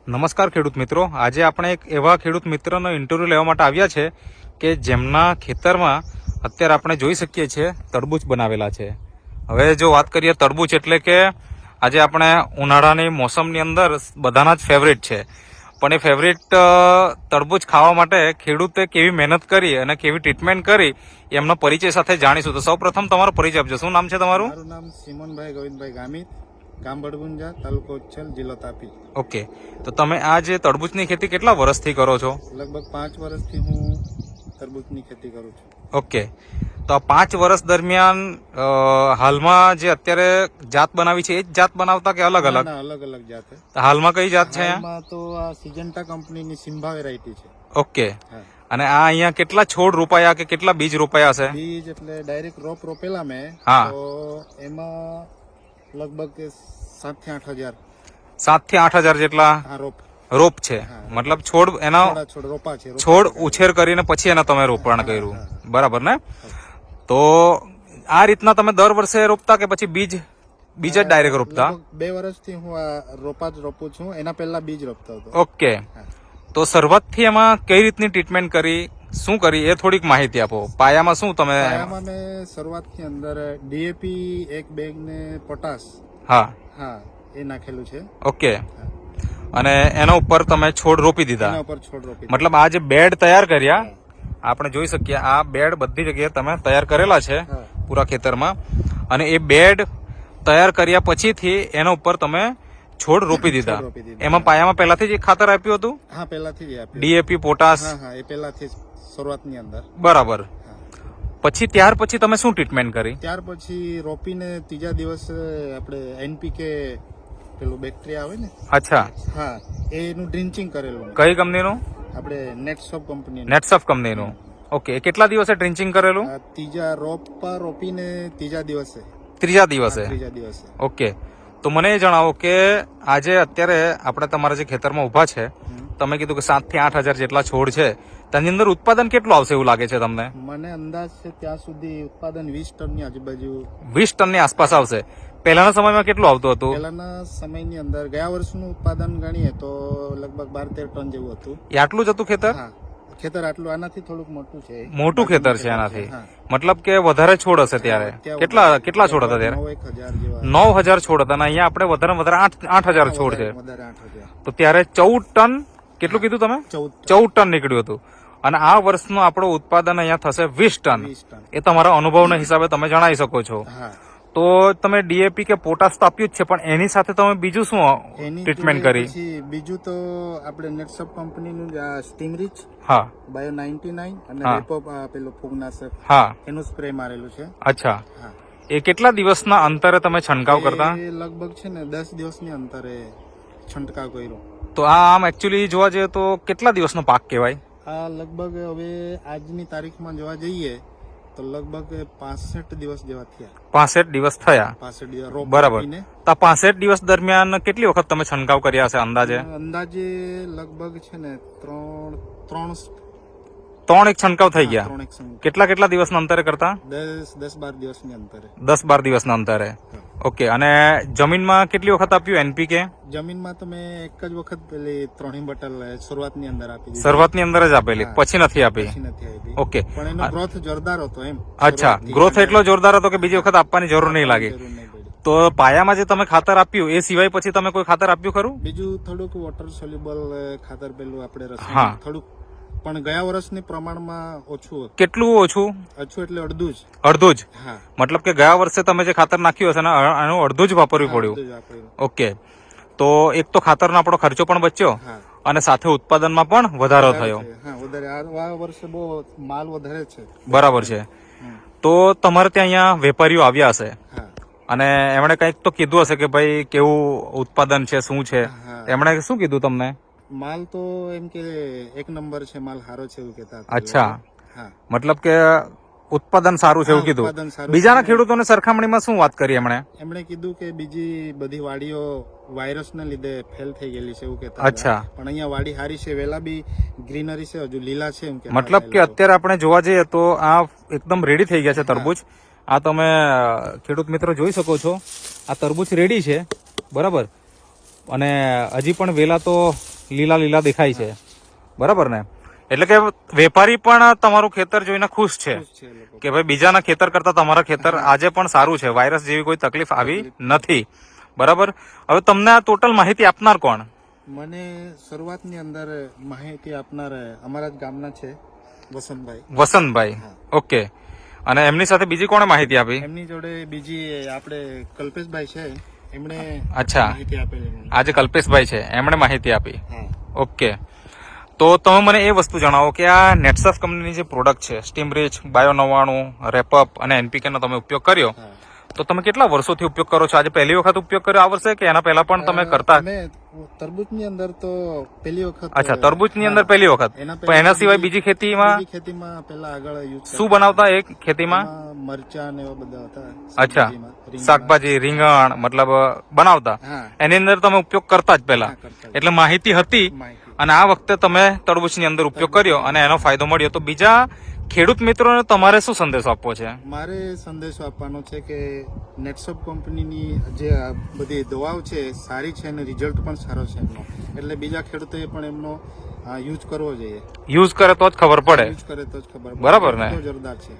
નમસ્કાર ખેડૂત મિત્રો, આજે આપણે એક એવા ખેડૂત મિત્રનો ઇન્ટરવ્યુ લેવા માટે આવ્યા છે કે જેમના ખેતરમાં અત્યારે આપણે જોઈ શકીએ છીએ તરબૂચ બનાવેલા છે. હવે જો વાત કરીએ તરબૂચ એટલે કે આજે આપણે ઉનાળાની મોસમની અંદર બધાના જ ફેવરેટ છે, પણ એ ફેવરેટ તરબૂચ ખાવા માટે ખેડૂતે કેવી મહેનત કરી અને કેવી ટ્રીટમેન્ટ કરી એમનો પરિચય સાથે જાણીશું. તો સૌ પ્રથમ તમારો પરિચય આપજો. શું નામ છે તમારું? મારું નામ સિમોનભાઈ ગોવિંદભાઈ ગામિત, ગામ બડગુંજા, તાલુકો ઉચ્છલ, જિલ્લો તાપી. ઓકે, તો તમે આ જે તરબૂચની ખેતી કેટલા વર્ષથી કરો છો? લગભગ 5 વર્ષથી હું તરબૂચની ખેતી કરું છું. ઓકે, તો આ 5 વર્ષ દરમિયાન હાલમાં જે અત્યારે જાત બનાવી છે એ જ જાત બનાવતા કે અલગ અલગ? અલગ અલગ જાત છે. તો હાલમાં કઈ જાત છે? હાલમાં તો આ સિજન્ટા કંપનીની સિમ્બા વેરાયટી છે. ઓકે, અને આ અહીંયા કેટલા છોડ રોપાયા કે કેટલા બીજ રોપાયા છે? બીજ એટલે ડાયરેક્ટ રોપ રોપેલા મેં, હા. તો એમાં લગભગ 7 થી 8 હજાર 7 થી 8 હજાર જેટલા રોપ છે. મતલબ છોડ એના છોડ રોપા છે. છોડ ઉછેર કરીને પછી એના તમે રોપણ કર્યું, બરાબર ને? તો આ રીતના તમે દર વર્ષે રોપતા કે પછી બીજ જ ડાયરેક્ટ રોપતા? 2 વર્ષથી હું આ રોપા જ રોપું છું. એના પહેલા બીજ રોપતો હતો. ઓકે, તો શરૂઆતથી એમાં કઈ રીતની ટ્રીટમેન્ટ કરી, શું કરી એ થોડીક માહિતી આપો. પાયામાં શું તમે? પાયામાં મેં શરૂઆતની અંદર ડીએપી 1 બેગ ને પોટાશ, હા એ નાખેલું છે. ઓકે, અને એના ઉપર તમે છોડ રોપી દીધા? એના ઉપર છોડ રોપી. મતલબ આ જે બેડ તૈયાર કર્યા, આપણે જોઈ શકીએ આ બેડ બધી જગ્યાએ તમે તૈયાર કરેલા છે પૂરા ખેતરમાં, અને એ બેડ તૈયાર કર્યા પછીથી એના ઉપર તમે છોડ રોપી દીધા. એમાં પાયામાં પહેલાથી જ એક ખાતર આપ્યું હતું? હા, પહેલાથી જ આપ્યું. DAP, potash? હા, એ પહેલાથી જ શરૂઆતની અંદર. બરાબર. પછી ત્યાર પછી તમે શું ટ્રીટમેન્ટ કરી? ત્યાર પછી રોપીને ત્રીજા દિવસે આપણે એનપીકે પેલું બેક્ટેરિયા આવે ને, અચ્છા, હા, એનું ડ્રિન્ચિંગ કરેલું. કઈ કંપનીનું? આપણે નેટસોપ કંપની. નેટસફ કંપનીનું. ઓકે, કેટલા દિવસે ડ્રિન્ચિંગ કરેલું? ત્રીજા રોપીને ત્રીજા દિવસે. ત્રીજા દિવસે? ત્રીજા દિવસે. ઓકે, તો મને એ જણાવો કે આજે અત્યારે આપણે તમારા જે ખેતરમાં ઉભા છે, તમે કીધું કે 7 થી 8 હજાર જેટલા છોડ છે, તેની અંદર ઉત્પાદન કેટલું આવશે એવું લાગે છે તમને? મને અંદાજ છે ત્યાં સુધી ઉત્પાદન 20 ટનની આજુબાજુ. 20 ટનની આસપાસ આવશે. પહેલાના સમયમાં કેટલું આવતું હતું? પહેલાના સમયની અંદર ગયા વર્ષનું ઉત્પાદન ગણીએ તો લગભગ 12-13 ટન જેવું હતું. એ આટલું જ હતું ખેતર? હા, ખેતર આટલું, આનાથી થોડુંક મોટું છે. મોટું ખેતર છે આનાથી. મતલબ કે વધારે છોડ હશે ત્યારે? કેટલા છોડ હતા ત્યારે? 9,000 છોડ હતા, અને અહીંયા આપણે વધારે 8,000 છોડ છે. તો ત્યારે 14 ટન, કેટલું કીધું તમે? 14 ટન નીકળ્યું હતું. અને આ વર્ષનું આપણું ઉત્પાદન અહીંયા થશે 20 ટન. એ તમારા અનુભવના હિસાબે તમે જણાવી શકો છો. તો તમે ડીએપી કે પોટાશ તો આપ્યું જ છે, પણ એની સાથે તમે બીજું શું ટ્રીટમેન્ટ કરી? બીજું તો આપણે નેટસપ કંપનીનું સ્ટીમરીચ, હા, બાયો 99 અને રેપો પેલું ફૂગનાશક, હા, એનું સ્પ્રે મારેલું છે. અચ્છા, એ કેટલા દિવસના અંતરે તમે છંટકાવ કરતા? લગભગ છે ને 10 દિવસની અંતરે છંટકાવ કર્યો. તો આ આમ એકચ્યુઅલી જોવા જઈએ તો કેટલા દિવસનો પાક કહેવાય? આ લગભગ હવે આજની તારીખમાં જોવા જઈએ તો લગભગ 65 દિવસ જેવા થયા. 65 દિવસ થયા? 65 દિવસ. બરાબર. તો 65 દિવસ દરમિયાન કેટલી વખત તમે છંટકાવ કર્યા હશે અંદાજે? અંદાજે લગભગ છે ને 3 એક છંટકાવ થઈ ગયા. કેટલા દિવસના અંતરે કરતા? 10-12 દિવસની અંતરે. 10-12 દિવસના અંતરે. ઓકે, અને જમીનમાં કેટલી વખત આપ્યું એનપીકે? જમીનમાં તો મેં એક જ વખત પેલી 3 બોટલ શરૂઆતની અંદર આપી. શરૂઆતની અંદર જ આપેલી, પછી નથી આપી? ઓકે, પણ એનો ગ્રોથ જોરદાર હતો એમ. અચ્છા, ગ્રોથ એટલો જોરદાર હતો કે બીજી વખત આપવાની જરૂર નહીં લાગી. તો પાયામાં જે તમે ખાતર આપ્યું એ સિવાય પછી તમે કોઈ ખાતર આપ્યું ખરું? બીજું થોડુંક વોટર સોલ્યુબલ ખાતર પેલું આપણે રસાયણ થોડુંક, પણ ગયા વર્ષની પ્રમાણમાં ઓછું. કેટલું ઓછું? ઓછું એટલે અડધું જ. અડધું જ? મતલબ કે ગયા વર્ષે તમે જે ખાતર નાખ્યું હશે એનું અડધું જ વાપરવું પડ્યું. ઓકે, તો એક તો ખાતરનો આપણો ખર્ચો પણ બચ્યો અને સાથે ઉત્પાદનમાં પણ વધારો થયો. આ વર્ષે બહુ માલ વધારે છે. બરાબર છે. તો તમારે ત્યાં અહીંયા વેપારીઓ આવ્યા હશે અને એમણે કંઈક તો કીધું હશે કે ભાઈ કેવું ઉત્પાદન છે, શું છે? એમણે શું કીધું તમને? માલ તો એમ કે 1 નંબર છે, માલ સારો છે એવું કહેતા. અચ્છા, મતલબ કે ઉત્પાદન સારું છે એવું કીધું. બીજાના ખેડૂતોની સરખામણીમાં શું વાત કરી એમણે? એમણે કીધું કે બીજી બધી વાડીઓ વાયરસના લીધે ફેલ થઈ ગયેલી છે એવું કહેતા. અચ્છા, પણ અહીંયા વાડી સારી છે, વેલા બી ગ્રીનરી છે, હજુ લીલા છે એમ કે. મતલબ કે અત્યારે આપણે જોવા જઈએ તો આ એકદમ રેડી થઈ ગયા છે તરબૂચ, આ તમે ખેડૂત મિત્રો જોઈ શકો છો, આ તરબૂચ રેડી છે, બરાબર, અને હજી પણ વેલા તો લીલા લીલા દેખાય છે, બરાબર ને? એટલે કે વેપારી પણ તમારું ખેતર જોઈને ખુશ છે છે એ લોકો. કે ભાઈ બીજાના ખેતર કરતા તમારા ખેતર આજે પણ સારું છે, વાયરસ જેવી કોઈ તકલીફ આવી નથી, બરાબર. હવે તમને આ ટોટલ માહિતી આપનાર કોણ? મને શરૂઆતની અંદર માહિતી આપનાર અમારા જ ગામના છે વસંતભાઈ. વસંતભાઈ, ઓકે. અને એમની સાથે બીજી કોણે માહિતી આપી? એમની જોડે બીજી આપણે કલ્પેશભાઈ છે, એમણે અચ્છા, માહિતી આપેલી મને. આજે કલ્પેશભાઈ છે, એમણે માહિતી આપી. હા. ઓકે, તો તમે મને એ વસ્તુ જણાવો કે આ નેટસફ કંપનીની જે પ્રોડક્ટ છે, સ્ટીમરીચ, બાયો 99, રેપઅપ અને એનપીકે નો તમે ઉપયોગ કર્યો, હા. તો તમે કેટલા વર્ષોથી ઉપયોગ કરો છો? આજે પહેલી વખત ઉપયોગ કર્યો આ વર્ષે કે એના પહેલા પણ તમે કરતા? અમે તરબૂચની અંદર તો પહેલી વખત. અચ્છા, તરબૂચની અંદર પહેલી વખત. એના પણ એના સિવાય બીજી ખેતીમાં બીજી ખેતીમાં પહેલા આગળ યુઝ શું બનાવતા? એક ખેતીમાં મરચા ને એવા બધા હતા. અચ્છા, શાકભાજીમાં, શાકભાજી, રીંગણ મતલબ બનાવતા, હા. એની અંદર તમે ઉપયોગ કરતા જ પહેલા, હા, કરતા જ. એટલે માહિતી હતી. માહિતી. અને આ વખતે તમે તરબૂચની અંદર ઉપયોગ કર્યો અને એનો ફાયદો મળ્યો, તો બીજા ખેડૂત મિત્રોને તમારે શું સંદેશો આપવો છે? મારે સંદેશો આપવાનો છે કે નેટસોપ કંપનીની જે આ બધી દવાઓ છે સારી છે અને રિઝલ્ટ પણ સારો છે એમનો, એટલે બીજા ખેડૂતોએ પણ એમનો યુઝ કરવો જોઈએ. યુઝ કરે તો જ ખબર પડે, યુઝ કરે તો જ ખબર પડે. બરાબર ને? તો જોરદાર છે.